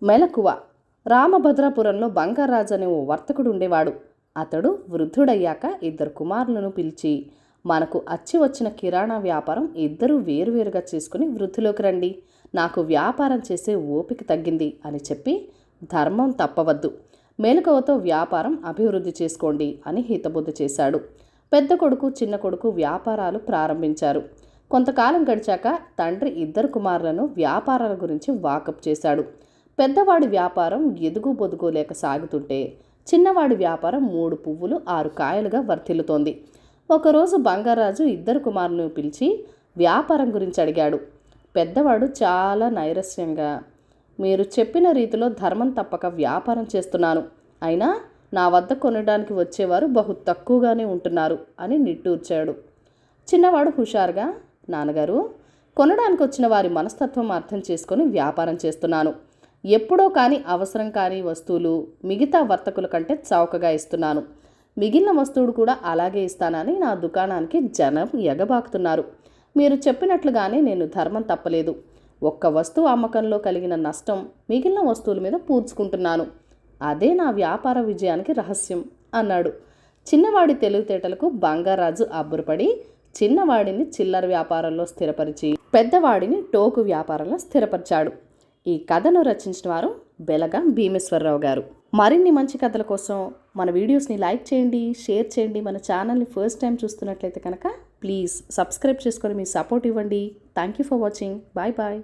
మెలకువ. రామభద్రాపురంలో బంగారాజు అనే ఓ వర్తకుడు ఉండేవాడు. అతడు వృద్ధుడయ్యాక ఇద్దరు కుమారులను పిలిచి, మనకు అచ్చి వచ్చిన కిరాణా వ్యాపారం ఇద్దరూ వేరువేరుగా చేసుకుని వృద్ధిలోకి రండి, నాకు వ్యాపారం చేసే ఓపిక తగ్గింది అని చెప్పి, ధర్మం తప్పవద్దు, మెలకువతో వ్యాపారం అభివృద్ధి చేసుకోండి అని హితబోధ చేశాడు. పెద్ద కొడుకు చిన్న కొడుకు వ్యాపారాలు ప్రారంభించారు. కొంతకాలం గడిచాక తండ్రి ఇద్దరు కుమారులను వ్యాపారాల గురించి వాకప్ చేశాడు. పెద్దవాడి వ్యాపారం ఎదుగు బొదుగు లేక సాగుతుంటే చిన్నవాడి వ్యాపారం 3 పువ్వులు 6 కాయలుగా వర్ధిల్లుతోంది. ఒకరోజు బంగారాజు ఇద్దరు కుమారులను పిలిచి వ్యాపారం గురించి అడిగాడు. పెద్దవాడు చాలా నైరస్యంగా, మీరు చెప్పిన రీతిలో ధర్మం తప్పక వ్యాపారం చేస్తున్నాను, అయినా నా వద్ద కొనడానికి వచ్చేవారు బహు తక్కువగానే ఉంటున్నారు అని నిట్టూర్చాడు. చిన్నవాడు హుషారుగా, నాన్నగారు, కొనడానికి వచ్చిన వారి మనస్తత్వం అర్థం చేసుకొని వ్యాపారం చేస్తున్నాను. ఎప్పుడో కానీ అవసరం కాని వస్తువులు మిగతా వర్తకుల కంటే చౌకగా ఇస్తున్నాను. మిగిలిన వస్తువులు కూడా అలాగే ఇస్తానని నా దుకాణానికి జనం ఎగబాకుతున్నారు. మీరు చెప్పినట్లుగానే నేను ధర్మం తప్పలేదు. ఒక్క వస్తువు అమ్మకంలో కలిగిన నష్టం మిగిలిన వస్తువుల మీద పూడ్చుకుంటున్నాను. అదే నా వ్యాపార విజయానికి రహస్యం అన్నాడు. చిన్నవాడి తెలివితేటలకు బంగారాజు అబ్బురపడి చిన్నవాడిని చిల్లర వ్యాపారంలో స్థిరపరిచి పెద్దవాడిని టోకు వ్యాపారంలో స్థిరపరిచాడు. ఈ కథను రచించిన వారు బెలగా భీమేశ్వరరావు గారు. మరిన్ని మంచి కథల కోసం మన వీడియోస్ని లైక్ చేయండి, షేర్ చేయండి. మన ఛానల్ని ఫస్ట్ టైం చూస్తున్నట్లయితే కనుక ప్లీజ్ సబ్స్క్రైబ్ చేసుకొని మీ సపోర్ట్ ఇవ్వండి. Thank you for watching. Bye bye.